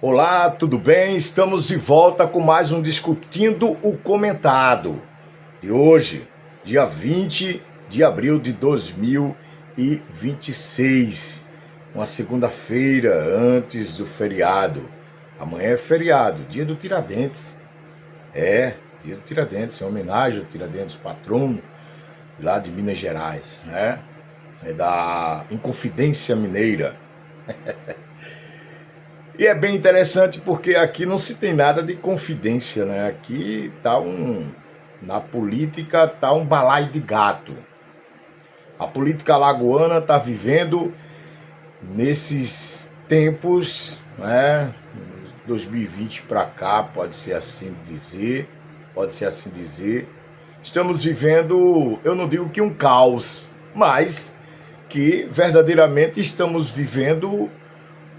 Olá, tudo bem? Estamos de volta com mais um Discutindo o Comentado de hoje, dia 20 de abril de 2026, uma segunda-feira antes do feriado. Amanhã é feriado, dia do Tiradentes. Dia do Tiradentes, em homenagem ao Tiradentes, patrono lá de Minas Gerais, né? É da Inconfidência Mineira. E é bem interessante porque aqui não se tem nada de confidência, né? Aqui na política tá um balaio de gato. A política alagoana tá vivendo nesses tempos, né? 2020 para cá, pode ser assim dizer. Estamos vivendo, eu não digo que um caos, mas que verdadeiramente estamos vivendo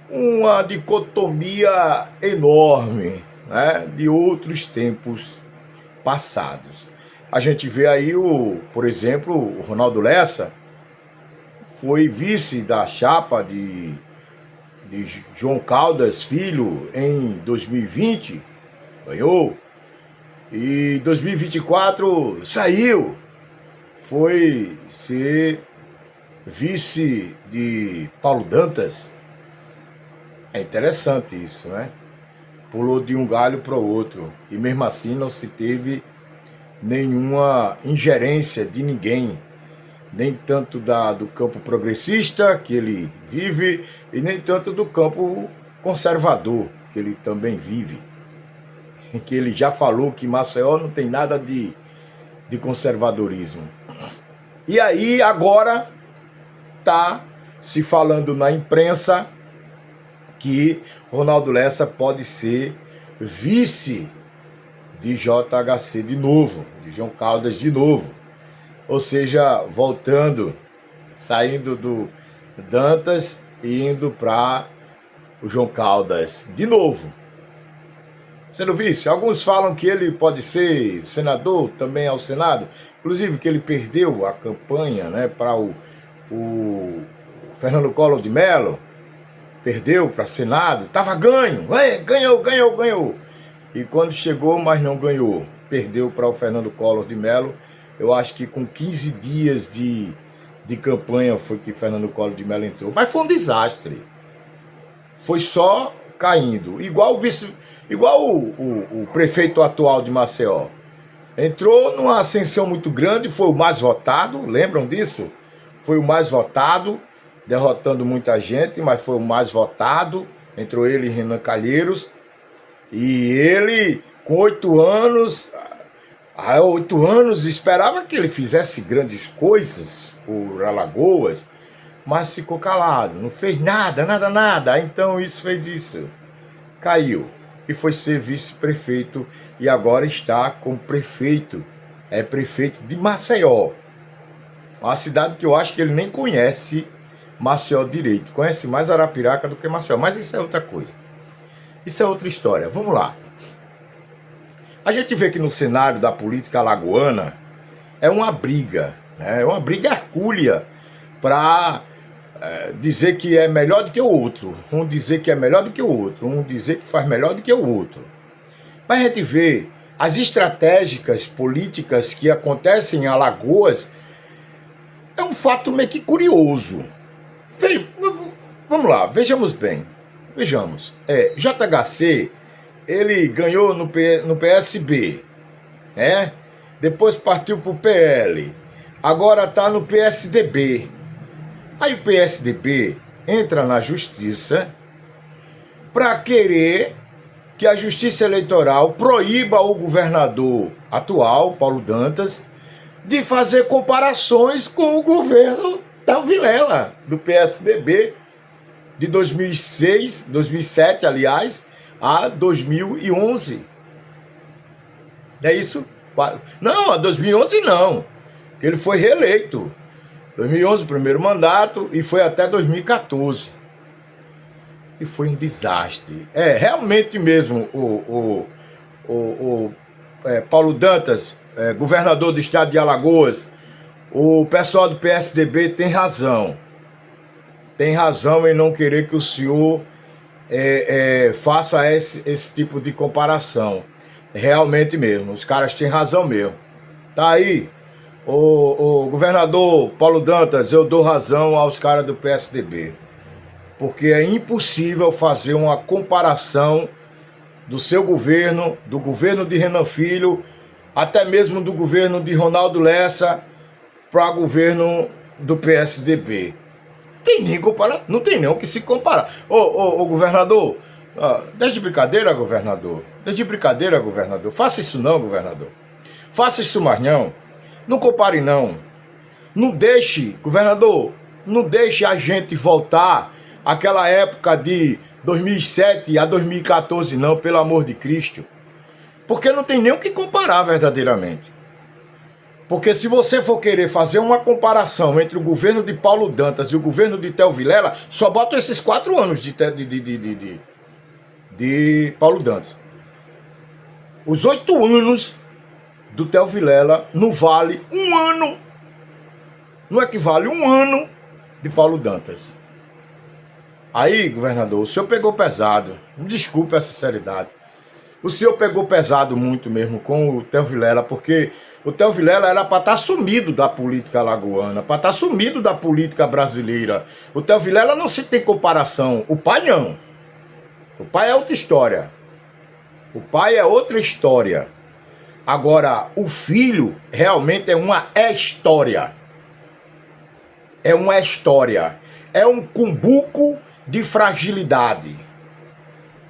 uma dicotomia enorme, né, de outros tempos passados. A gente vê aí, por exemplo, o Ronaldo Lessa foi vice da chapa de João Caldas Filho em 2020, ganhou, e 2024 saiu, foi ser vice de Paulo Dantas. É interessante isso, né? Pulou de um galho para o outro. E mesmo assim não se teve nenhuma ingerência de ninguém. Nem tanto do campo progressista, que ele vive, e nem tanto do campo conservador, que ele também vive. Que ele já falou que Maceió não tem nada de conservadorismo. E aí agora tá se falando na imprensa que Ronaldo Lessa pode ser vice de JHC de novo, de João Caldas de novo. Ou seja, saindo do Dantas e indo para o João Caldas de novo. Sendo vice, alguns falam que ele pode ser senador também ao Senado, inclusive que ele perdeu a campanha, né, para o Fernando Collor de Mello. Perdeu para Senado, estava ganhou. E quando chegou, mas não ganhou. Perdeu para o Fernando Collor de Mello. Eu acho que com 15 dias de campanha foi que Fernando Collor de Mello entrou. Mas foi um desastre. Foi só caindo. Igual o prefeito atual de Maceió. Entrou numa ascensão muito grande, foi o mais votado, lembram disso? Foi o mais votado, derrotando muita gente, mas foi o mais votado. Entrou ele e Renan Calheiros. E ele, com 8 anos, há 8 anos, esperava que ele fizesse grandes coisas por Alagoas, mas ficou calado, não fez nada. Então isso fez isso. Caiu e foi ser vice-prefeito e agora está como prefeito. É prefeito de Maceió. Uma cidade que eu acho que ele nem conhece Maceió direito, conhece mais Arapiraca do que Maceió, mas isso é outra coisa, isso é outra história. Vamos lá. A gente vê que no cenário da política alagoana é uma briga, né? É uma briga hercúlea para dizer que é melhor do que o outro, um dizer que é melhor do que o outro, um dizer que faz melhor do que o outro. Mas a gente vê as estratégicas políticas que acontecem em Alagoas, é um fato meio que curioso. Vamos lá, vejamos bem. JHC, ele ganhou no PSB, né? Depois partiu para o PL, agora está no PSDB. Aí o PSDB entra na justiça para querer que a justiça eleitoral proíba o governador atual, Paulo Dantas, de fazer comparações com o governo da Vilela, do PSDB, de 2007, aliás, a 2011. É isso? Não, a 2011 não, porque ele foi reeleito. 2011, primeiro mandato, e foi até 2014. E foi um desastre. Realmente mesmo, Paulo Dantas, governador do estado de Alagoas, o pessoal do PSDB tem razão. Tem razão em não querer que o senhor faça esse tipo de comparação. Realmente mesmo, os caras têm razão mesmo. Tá aí, o governador Paulo Dantas, eu dou razão aos caras do PSDB. Porque é impossível fazer uma comparação do seu governo, do governo de Renan Filho, até mesmo do governo de Ronaldo Lessa, para o governo do PSDB. Não tem nem o que se comparar. Ô governador, deixa de brincadeira, governador. Deixa de brincadeira, governador. Faça isso não, governador. Faça isso mais não. Não compare não. Não deixe, governador, não deixe a gente voltar àquela época de 2007 a 2014 não, pelo amor de Cristo. Porque não tem nem o que comparar verdadeiramente. Porque se você for querer fazer uma comparação entre o governo de Paulo Dantas e o governo de Théo Vilela, só bota esses 4 anos de Paulo Dantas. Os 8 anos do Théo Vilela não vale um ano, não equivale um ano de Paulo Dantas. Aí, governador, o senhor pegou pesado. Me desculpe a sinceridade. O senhor pegou pesado muito mesmo com o Théo Vilela, porque o Théo Vilela era para estar sumido da política alagoana, para estar sumido da política brasileira. O Théo Vilela não se tem comparação. O pai não. O pai é outra história. O pai é outra história. Agora, o filho realmente é uma história. É uma história. É um cumbuco de fragilidade.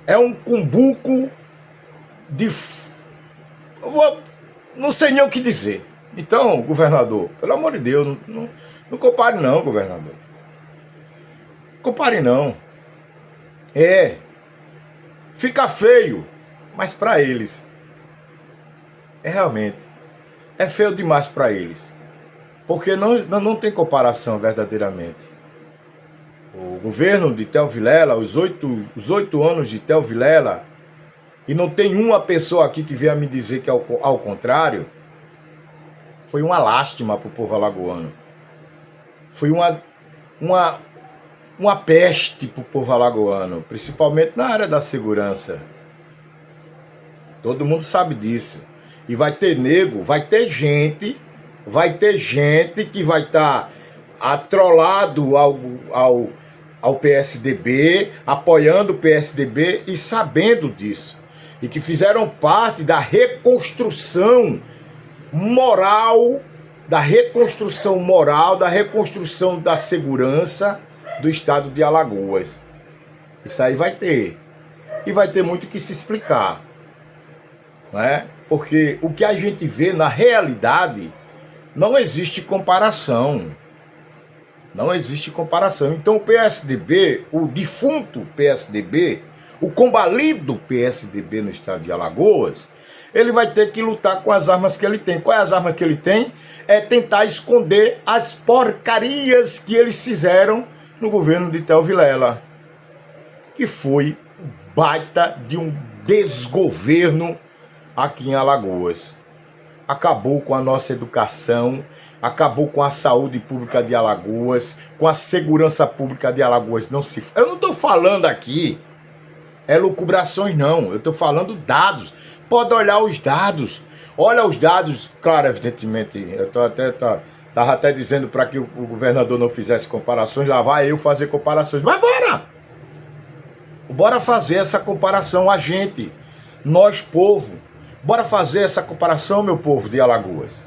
É um cumbuco de... Não sei nem o que dizer. Então, governador, pelo amor de Deus, não compare não, governador. Compare não. Fica feio, mas para eles, realmente, é feio demais para eles. Porque não tem comparação verdadeiramente. O governo de Théo Vilela, os 8 anos de Théo Vilela, e não tem uma pessoa aqui que venha me dizer que ao contrário, foi uma lástima para o povo alagoano. Foi uma peste para o povo alagoano, principalmente na área da segurança. Todo mundo sabe disso. E vai ter gente que vai estar atrolado ao PSDB, apoiando o PSDB e sabendo disso. E que fizeram parte da reconstrução moral, da reconstrução da segurança do estado de Alagoas. Isso aí vai ter. E vai ter muito que se explicar. Né? Porque o que a gente vê na realidade, não existe comparação. Não existe comparação. Então o PSDB, o defunto PSDB, o combalido PSDB no estado de Alagoas, ele vai ter que lutar com as armas que ele tem. Qual é as armas que ele tem? É tentar esconder as porcarias que eles fizeram no governo de Théo Vilela, que foi baita de um desgoverno aqui em Alagoas. Acabou com a nossa educação, acabou com a saúde pública de Alagoas, com a segurança pública de Alagoas. Eu não estou falando aqui lucubrações não, eu estou falando dados. Pode olhar os dados. Olha os dados, claro, evidentemente, eu estava até dizendo para que o governador não fizesse comparações, lá vai eu fazer comparações. Mas bora fazer essa comparação, a gente, nós povo. Bora fazer essa comparação, meu povo de Alagoas.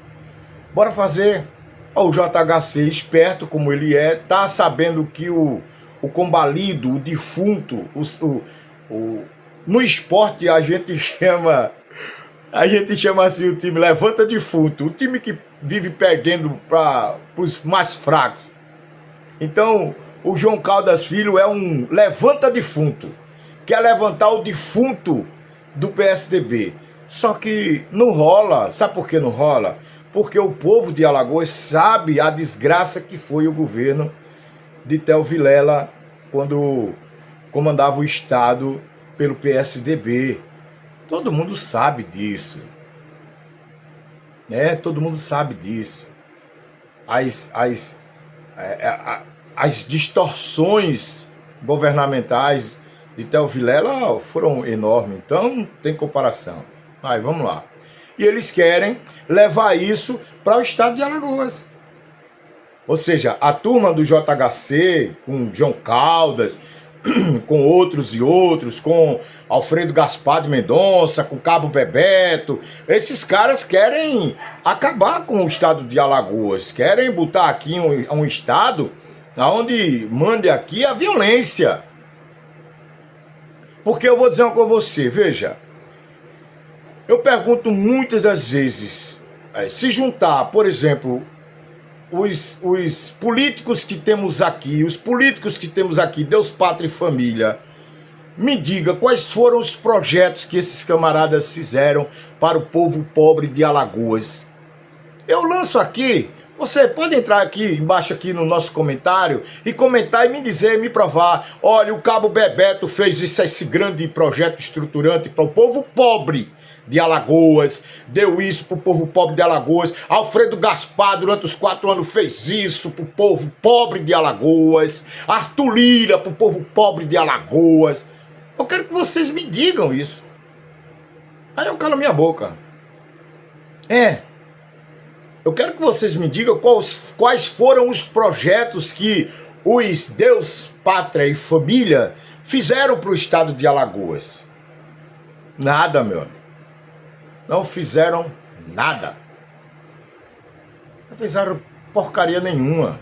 Bora fazer. O JHC, esperto como ele é, tá sabendo que o combalido, o defunto, no esporte a gente chama assim o time levanta defunto, o time que vive perdendo para os mais fracos. Então, o João Caldas Filho é um levanta defunto, quer levantar o defunto do PSDB. Só que não rola. Sabe por que não rola? Porque o povo de Alagoas sabe a desgraça que foi o governo de Théo Vilela quando comandava o estado pelo PSDB. Todo mundo sabe disso. Né? Todo mundo sabe disso. As distorções governamentais de Theo Vilela foram enormes, então não tem comparação. Aí, vamos lá. E eles querem levar isso para o estado de Alagoas. Ou seja, a turma do JHC, com João Caldas, com outros e outros, com Alfredo Gaspar de Mendonça, com Cabo Bebeto, esses caras querem acabar com o estado de Alagoas, querem botar aqui um estado onde mande aqui a violência. Porque eu vou dizer uma coisa a você, veja, eu pergunto muitas das vezes, se juntar, por exemplo, os políticos que temos aqui, Deus, Pátria e Família, me diga quais foram os projetos que esses camaradas fizeram para o povo pobre de Alagoas. Eu lanço aqui, você pode entrar aqui embaixo aqui no nosso comentário e comentar e me dizer, me provar, olha, o Cabo Bebeto fez esse grande projeto estruturante para o povo pobre de Alagoas, deu isso pro povo pobre de Alagoas. Alfredo Gaspar, durante os 4 anos, fez isso pro povo pobre de Alagoas. Arthur Lira, pro povo pobre de Alagoas. Eu quero que vocês me digam isso. Aí eu calo minha boca. Eu quero que vocês me digam quais foram os projetos que os Deus, Pátria e Família fizeram pro estado de Alagoas. Nada, meu amigo. Não fizeram nada. Não fizeram porcaria nenhuma.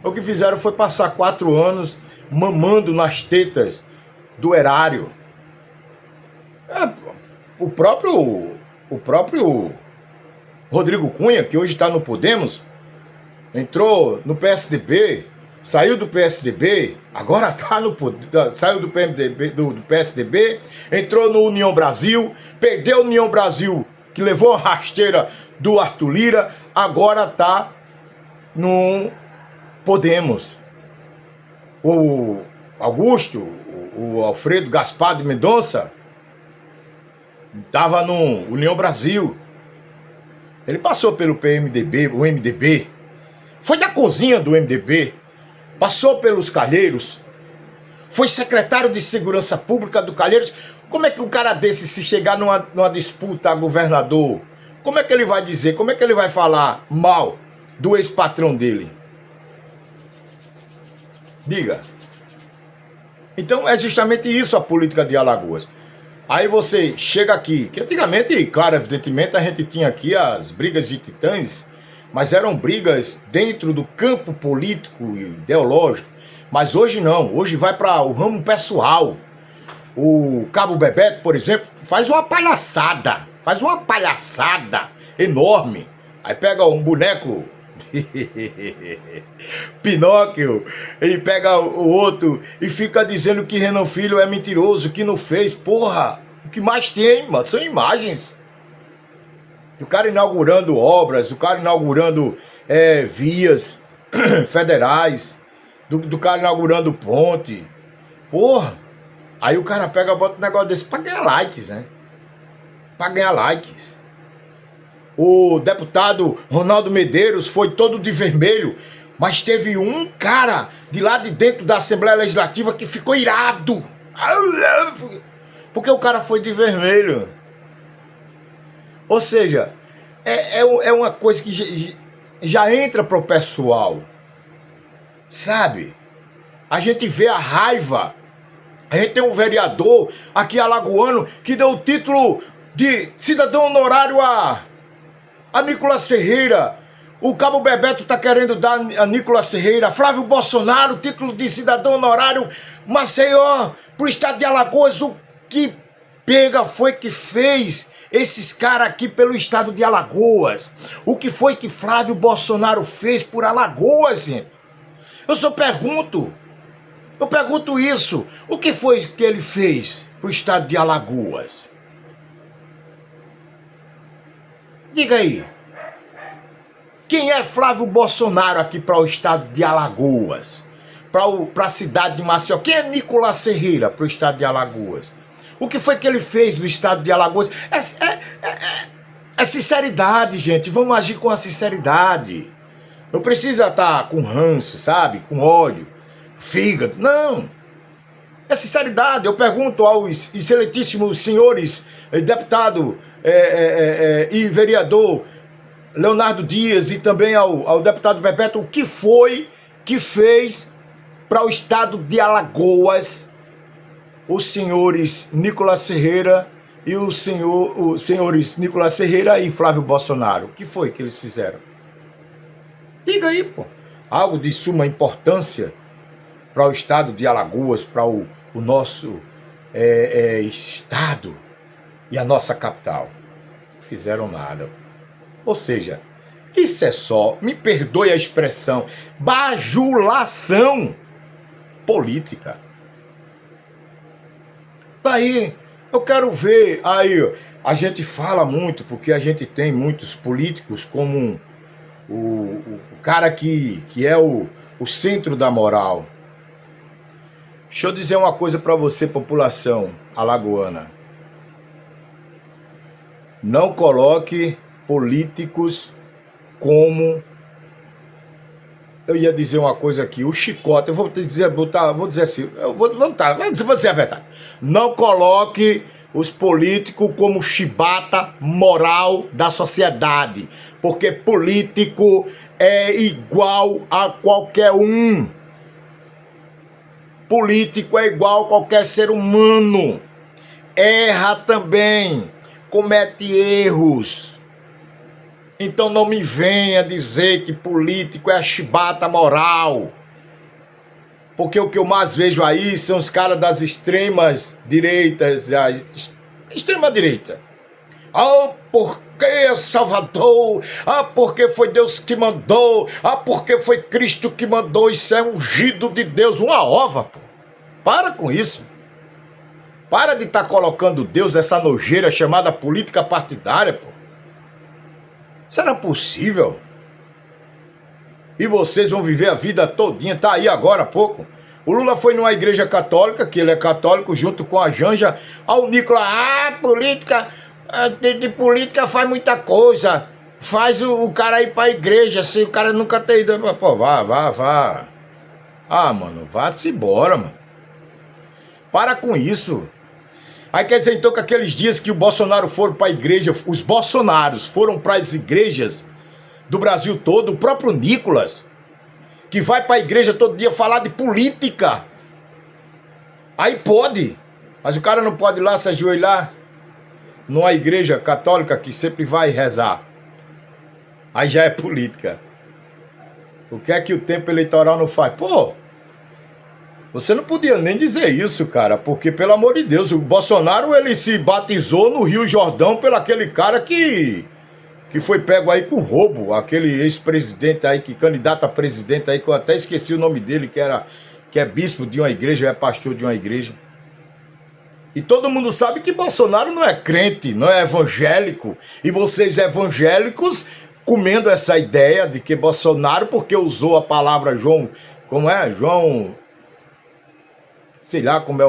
O que fizeram foi passar 4 anos mamando nas tetas do erário. O próprio Rodrigo Cunha, que hoje está no Podemos, entrou no PSDB, saiu do PSDB, agora está no saiu do PMDB, do PSDB, entrou no União Brasil, perdeu o União Brasil, que levou a rasteira do Arthur Lira, agora está no Podemos. O Augusto, o Alfredo Gaspar de Mendonça, estava no União Brasil. Ele passou pelo PMDB, o MDB, foi da cozinha do MDB, passou pelos Calheiros, foi secretário de Segurança Pública do Calheiros. Como é que um cara desse, se chegar numa disputa a governador, como é que ele vai dizer, como é que ele vai falar mal do ex-patrão dele? Diga. Então é justamente isso a política de Alagoas. Aí você chega aqui, que antigamente, claro, evidentemente a gente tinha aqui as brigas de titãs, mas eram brigas dentro do campo político e ideológico. Mas hoje não, hoje vai para o ramo pessoal. O Cabo Bebeto, por exemplo, faz uma palhaçada enorme. Aí pega um boneco Pinóquio e pega o outro e fica dizendo que Renan Filho é mentiroso, que não fez. Porra, o que mais tem, mano, são imagens. O cara inaugurando obras, o cara inaugurando vias federais, do cara inaugurando ponte. Porra, aí o cara pega e bota um negócio desse pra ganhar likes, né? Pra ganhar likes. O deputado Ronaldo Medeiros foi todo de vermelho, mas teve um cara de lá de dentro da Assembleia Legislativa que ficou irado. Porque o cara foi de vermelho. Ou seja, é uma coisa que já entra pro pessoal. Sabe? A gente vê a raiva. A gente tem um vereador aqui alagoano que deu o título de cidadão honorário a Nicolas Ferreira. O Cabo Bebeto está querendo dar a Nicolas Ferreira. Flávio Bolsonaro, título de cidadão honorário Maceió, pro estado de Alagoas. O que pega foi que fez esses caras aqui pelo estado de Alagoas? O que foi que Flávio Bolsonaro fez por Alagoas, gente? Eu só pergunto. Eu pergunto isso. O que foi que ele fez pro estado de Alagoas? Diga aí. Quem é Flávio Bolsonaro aqui para o estado de Alagoas? Para a cidade de Maceió? Quem é Nicolas Ferreira para o estado de Alagoas? O que foi que ele fez no estado de Alagoas? É sinceridade, gente. Vamos agir com a sinceridade. Não precisa estar com ranço, sabe? Com ódio, fígado. Não. É sinceridade. Eu pergunto aos excelentíssimos senhores deputado e vereador Leonardo Dias e também ao deputado Bebeto, o que foi que fez para o estado de Alagoas os senhores Nicolas Ferreira e os senhores Nicolas Ferreira e Flávio Bolsonaro? O que foi que eles fizeram? Diga aí, pô. Algo de suma importância para o estado de Alagoas, para o nosso estado e a nossa capital. Não fizeram nada. Ou seja, isso é só, me perdoe a expressão, bajulação política. Daí, eu quero ver, aí a gente fala muito, porque a gente tem muitos políticos como o cara que é o centro da moral. Deixa eu dizer uma coisa para você, população alagoana. Não coloque políticos como... Eu ia dizer uma coisa aqui, o chicote, eu vou dizer assim, vou dizer a verdade. Não coloque os políticos como chibata moral da sociedade, porque político é igual a qualquer um. Político é igual a qualquer ser humano. Erra também, comete erros. Então não me venha dizer que político é a chibata moral. Porque o que eu mais vejo aí são os caras das extremas direitas, extrema direita. Ah, porque Salvador? Ah, porque foi Deus que mandou? Ah, porque foi Cristo que mandou? Isso é ungido de Deus, uma ova, pô. Para com isso. Para de estar colocando Deus nessa nojeira chamada política partidária, pô. Será possível? E vocês vão viver a vida todinha, tá aí agora há pouco. O Lula foi numa igreja católica, que ele é católico, junto com a Janja. O Nicolas, política, de política faz muita coisa. Faz o cara ir pra igreja, assim, o cara nunca tem ido. Pô, vá. Ah, mano, vá-se embora, mano. Para com isso. Aí quer dizer então que aqueles dias que o Bolsonaro foram para a igreja, os bolsonaros foram para as igrejas do Brasil todo, o próprio Nicolas, que vai para a igreja todo dia falar de política. Aí pode, mas o cara não pode ir lá se ajoelhar numa igreja católica que sempre vai rezar. Aí já é política. O que é que o tempo eleitoral não faz? Pô, você não podia nem dizer isso, cara, porque, pelo amor de Deus, o Bolsonaro, ele se batizou no Rio Jordão pelo aquele cara que foi pego aí com roubo, aquele ex-presidente aí, que candidato a presidente aí, que eu até esqueci o nome dele, que é bispo de uma igreja, é pastor de uma igreja. E todo mundo sabe que Bolsonaro não é crente, não é evangélico, e vocês evangélicos comendo essa ideia de que Bolsonaro, porque usou a palavra João, como é? João... sei lá como é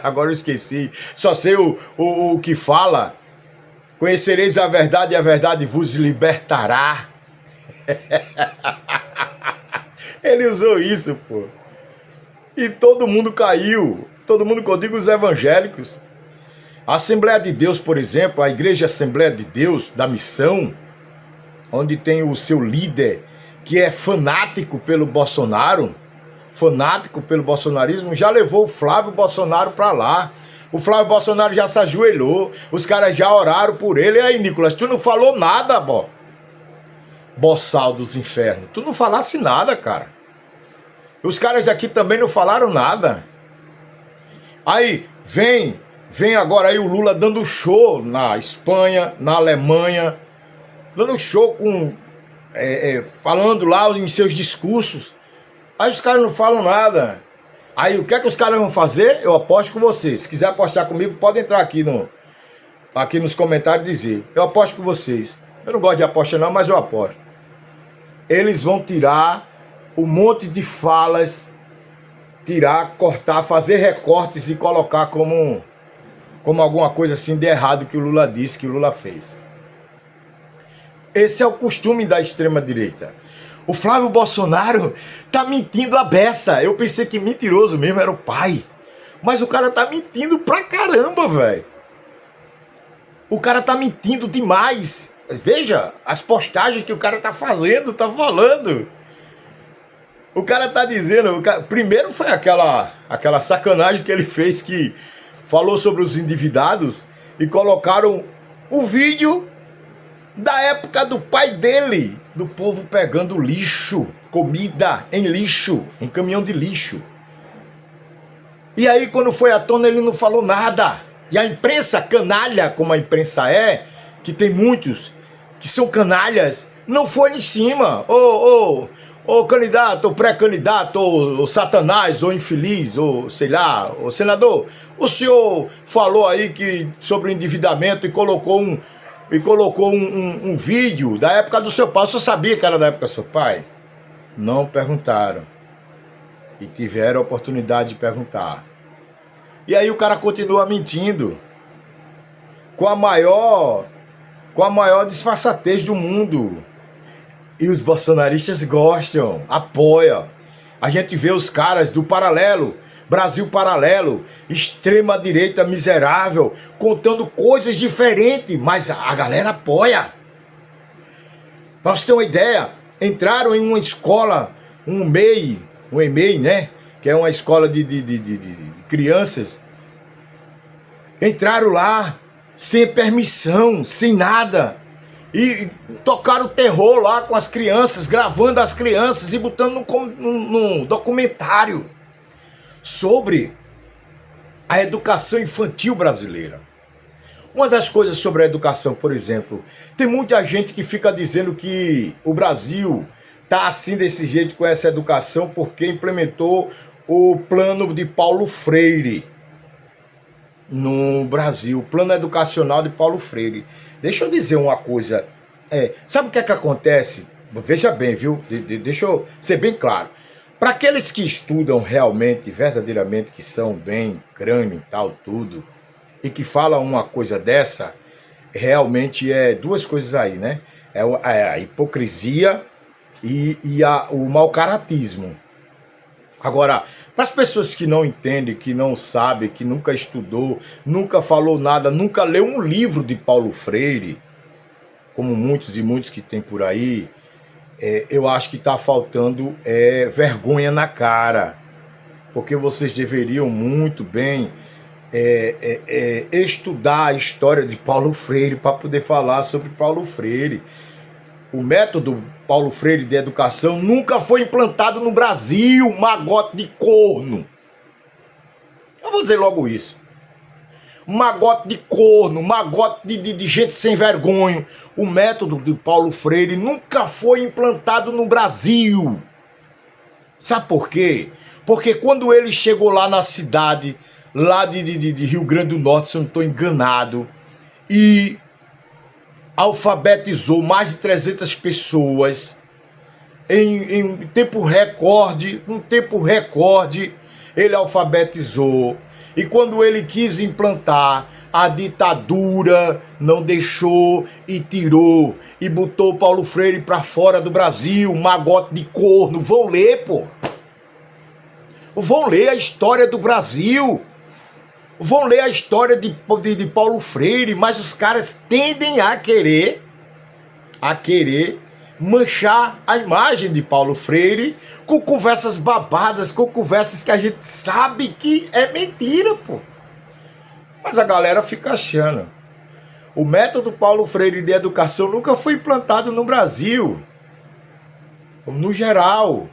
agora eu esqueci, só sei o que fala, conhecereis a verdade e a verdade vos libertará. Ele usou isso, pô. E todo mundo caiu, todo mundo que eu digo, os evangélicos. A Assembleia de Deus, por exemplo, a Igreja Assembleia de Deus da Missão, onde tem o seu líder, que é fanático pelo Bolsonaro, fanático pelo bolsonarismo, já levou o Flávio Bolsonaro pra lá. O Flávio Bolsonaro já se ajoelhou, os caras já oraram por ele. E aí, Nicolas, tu não falou nada, boçal dos infernos. Tu não falasse nada, cara. Os caras aqui também não falaram nada. Aí, vem agora aí o Lula dando show na Espanha, na Alemanha, dando show com... falando lá em seus discursos. Aí os caras não falam nada. Aí o que é que os caras vão fazer? Eu aposto com vocês. Se quiser apostar comigo, pode entrar aqui nos comentários e dizer. Eu aposto com vocês. Eu não gosto de aposta não, mas eu aposto. Eles vão tirar um monte de falas, cortar, fazer recortes e colocar como alguma coisa assim de errado que o Lula disse, que o Lula fez. Esse é o costume da extrema-direita. O Flávio Bolsonaro tá mentindo a beça. Eu pensei que mentiroso mesmo era o pai. Mas o cara tá mentindo pra caramba, velho. O cara tá mentindo demais. Veja as postagens que o cara tá fazendo, tá falando. O cara tá dizendo... Primeiro foi aquela sacanagem que ele fez, que falou sobre os endividados e colocaram o vídeo da época do pai dele, do povo pegando lixo, comida em lixo, em caminhão de lixo. E aí, quando foi à tona, ele não falou nada. E a imprensa canalha, como a imprensa é, que tem muitos que são canalhas, não foi em cima. Ô candidato, ou pré-candidato, ou satanás, ou infeliz, ou sei lá, ô senador, o senhor falou aí sobre o endividamento e colocou um vídeo da época do seu pai. O senhor sabia que era da época do seu pai? Não perguntaram. E tiveram a oportunidade de perguntar. E aí o cara continua mentindo. Com a maior disfarçatez do mundo. E os bolsonaristas gostam, apoiam. A gente vê os caras do Paralelo, Brasil Paralelo, extrema-direita miserável, contando coisas diferentes, mas a galera apoia. Pra você ter uma ideia, entraram em uma escola, um EMEI, né? Que é uma escola de crianças. Entraram lá, sem permissão, sem nada. E tocaram terror lá com as crianças, gravando as crianças e botando num documentário sobre a educação infantil brasileira. Uma das coisas sobre a educação, por exemplo, tem muita gente que fica dizendo que o Brasil está assim desse jeito com essa educação porque implementou o plano de Paulo Freire no Brasil, o plano educacional de Paulo Freire. Deixa eu dizer uma coisa, sabe o que é que acontece? Veja bem, viu? Deixa eu ser bem claro. Para aqueles que estudam realmente, verdadeiramente, que são bem crânio e tal, tudo, e que falam uma coisa dessa, realmente é duas coisas aí, né? É a hipocrisia e o mau-caratismo. Agora, para as pessoas que não entendem, que não sabem, que nunca estudou, nunca falou nada, nunca leu um livro de Paulo Freire, como muitos e muitos que tem por aí, eu acho que está faltando vergonha na cara, porque vocês deveriam muito bem estudar a história de Paulo Freire para poder falar sobre Paulo Freire. O método Paulo Freire de educação nunca foi implantado no Brasil, magote de corno. Eu vou dizer logo isso. Magote de corno, magote de gente sem vergonha. O método de Paulo Freire nunca foi implantado no Brasil. Sabe por quê? Porque quando ele chegou lá na cidade, lá de Rio Grande do Norte, se eu não estou enganado, e alfabetizou mais de 300 pessoas em tempo recorde, ele alfabetizou. E quando ele quis implantar, a ditadura não deixou e tirou e botou Paulo Freire para fora do Brasil, magote de corno. Vão ler, pô. Vão ler a história do Brasil. Vão ler a história de Paulo Freire, mas os caras tendem a querer manchar a imagem de Paulo Freire com conversas babadas, com conversas que a gente sabe que é mentira, pô. Mas a galera fica achando. O método Paulo Freire de educação nunca foi implantado no Brasil. No geral.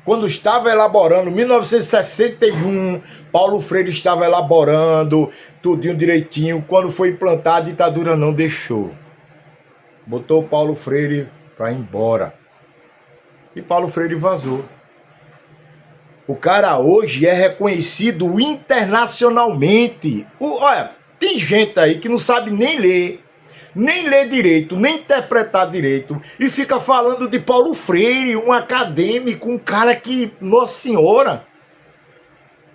Quando estava elaborando, em 1961, Paulo Freire estava elaborando tudinho direitinho. Quando foi implantada, a ditadura não deixou. Botou Paulo Freire para ir embora. E Paulo Freire vazou. O cara hoje é reconhecido internacionalmente. Olha, tem gente aí que não sabe nem ler direito, nem interpretar direito, e fica falando de Paulo Freire, um acadêmico, um cara que, nossa senhora,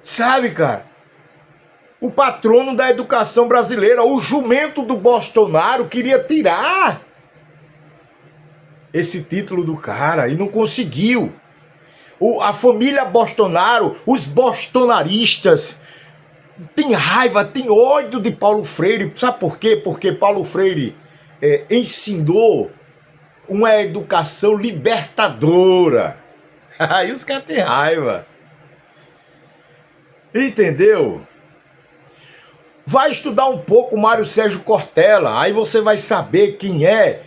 sabe, cara, o patrono da educação brasileira, o jumento do Bolsonaro queria tirar. esse título do cara e não conseguiu. A família Bolsonaro, os bolsonaristas, tem raiva, tem ódio de Paulo Freire. Sabe por quê? Porque Paulo Freire ensinou uma educação libertadora. Aí os caras têm raiva. Entendeu? Vai estudar um pouco Mário Sérgio Cortella, aí você vai saber quem é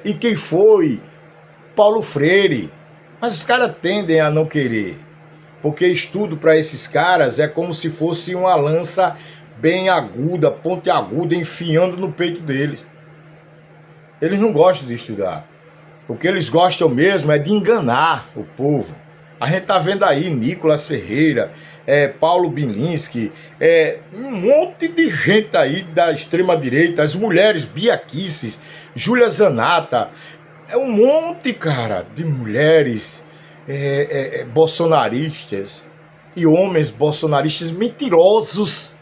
e quem foi Paulo Freire. Mas os caras tendem a não querer, porque estudo para esses caras é como se fosse uma lança bem aguda, pontiaguda, enfiando no peito deles. Eles não gostam de estudar. O que eles gostam mesmo é de enganar o povo. A gente tá vendo aí Nicolas Ferreira, Paulo Bilinski, um monte de gente aí da extrema-direita, as mulheres, Bia Kicis, Júlia Zanata, um monte, cara, de mulheres bolsonaristas e homens bolsonaristas mentirosos,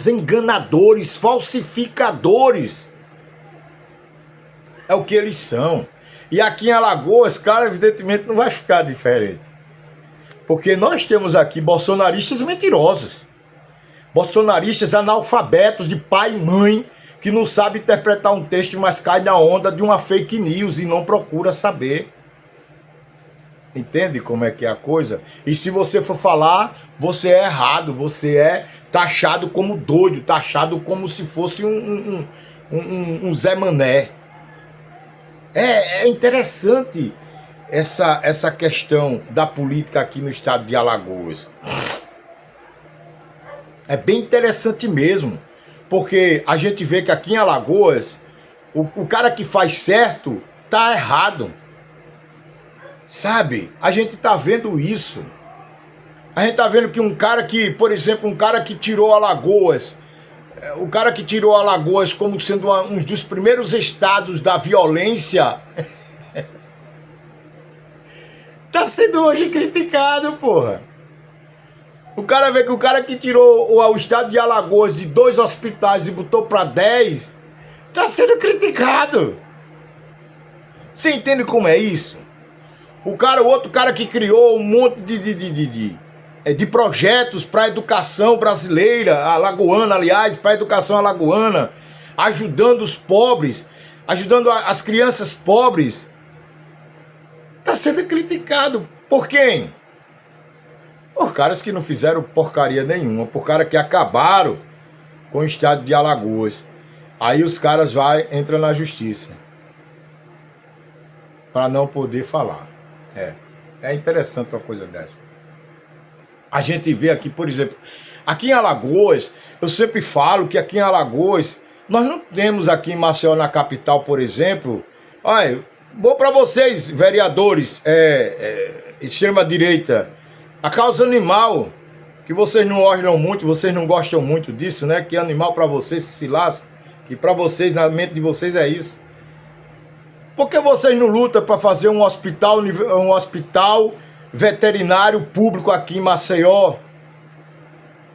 enganadores, falsificadores. É o que eles são. E aqui em Alagoas, claro, evidentemente não vai ficar diferente. Porque nós temos aqui bolsonaristas mentirosos. Bolsonaristas analfabetos de pai e mãe, que não sabe interpretar um texto, mas cai na onda de uma fake news e não procura saber. Entende como é que é a coisa? E se você for falar, você é errado, você é taxado como doido, taxado como se fosse um Zé Mané. É interessante essa questão da política aqui no estado de Alagoas. É bem interessante mesmo, porque a gente vê que aqui em Alagoas, o cara que faz certo tá errado. Sabe? A gente tá vendo isso. A gente tá vendo que um cara que, por exemplo, um cara que tirou Alagoas, o cara que tirou Alagoas como sendo um dos primeiros estados da violência, tá sendo hoje criticado, porra. O cara vê que o cara que tirou o estado de Alagoas de 2 hospitais e botou pra 10, tá sendo criticado. Você entende como é isso? O outro cara que criou um monte de projetos para a educação brasileira, alagoana, aliás, para a educação alagoana, ajudando os pobres, ajudando as crianças pobres, está sendo criticado. Por quem? Por caras que não fizeram porcaria nenhuma, por caras que acabaram com o estado de Alagoas. Aí os caras entram na justiça para não poder falar. É interessante uma coisa dessa. A gente vê aqui, por exemplo, aqui em Alagoas, eu sempre falo que aqui em Alagoas, nós não temos aqui em Maceió, na capital, por exemplo, olha, vou para vocês, vereadores, extrema-direita, a causa animal, que vocês não olham muito, vocês não gostam muito disso, né? Que animal para vocês que se lasca, que para vocês, na mente de vocês é isso. Por que vocês não lutam para fazer um hospital veterinário público aqui em Maceió?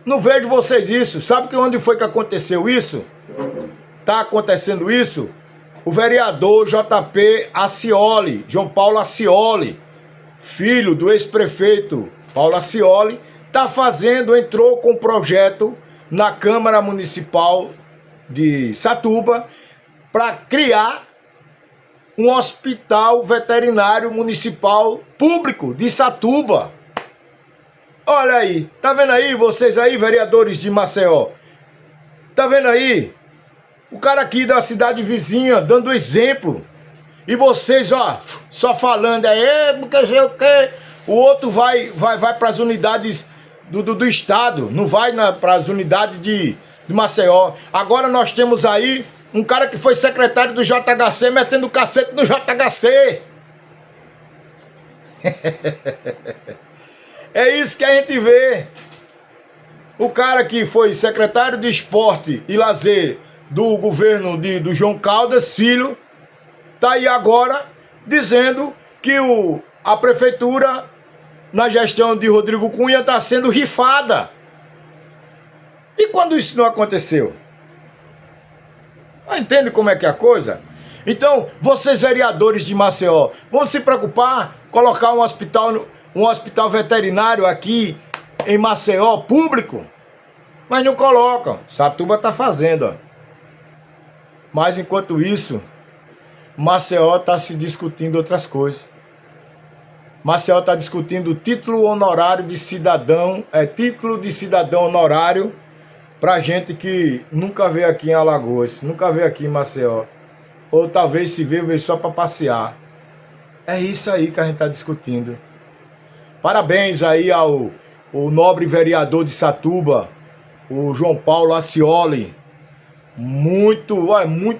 Não vejo vocês isso. Sabe que onde foi que aconteceu isso? Tá acontecendo isso? O vereador JP Acioli, João Paulo Acioli, filho do ex-prefeito Paulo Acioli, entrou com um projeto na Câmara Municipal de Satuba para criar um hospital veterinário municipal público de Satuba. Olha aí, tá vendo aí, vocês aí, vereadores de Maceió? Tá vendo aí? O cara aqui da cidade vizinha, dando exemplo. E vocês, ó, só falando porque sei o quê. O outro vai para as unidades do estado, não vai para as unidades de Maceió. Agora nós temos aí um cara que foi secretário do JHC metendo o cacete no JHC. É isso que a gente vê. O cara que foi secretário de Esporte e Lazer do governo do João Caldas Filho, tá aí agora dizendo que a prefeitura, na gestão de Rodrigo Cunha, está sendo rifada. E quando isso não aconteceu? Entende como é que é a coisa? Então, vocês vereadores de Maceió, vão se preocupar, colocar um hospital veterinário aqui em Maceió, público? Mas não colocam. Satuba está fazendo, ó. Mas enquanto isso, Maceió está se discutindo outras coisas. Maceió está discutindo o título honorário de cidadão, título de cidadão honorário para gente que nunca veio aqui em Alagoas, nunca veio aqui em Maceió. Ou talvez se veio só para passear. É isso aí que a gente está discutindo. Parabéns aí ao nobre vereador de Satuba, o João Paulo Acioli. Muito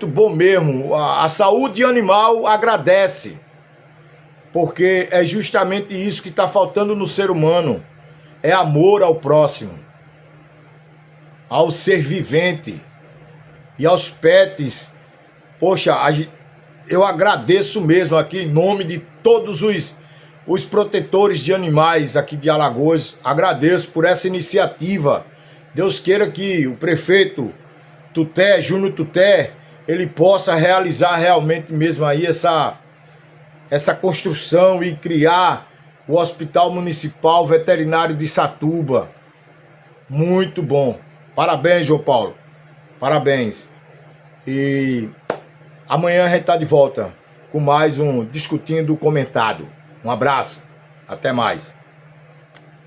bom mesmo. A saúde animal agradece. Porque é justamente isso que está faltando no ser humano. É amor ao próximo, ao ser vivente e aos pets. Poxa, eu agradeço mesmo aqui em nome de todos os protetores de animais aqui de Alagoas. Agradeço por essa iniciativa. Deus queira que o prefeito Tuté, Júnior Tuté, ele possa realizar realmente mesmo aí essa construção e criar o Hospital Municipal Veterinário de Satuba. Muito bom. Parabéns, João Paulo. Parabéns. E amanhã a gente está de volta com mais um Discutindo Comentado. Um abraço. Até mais.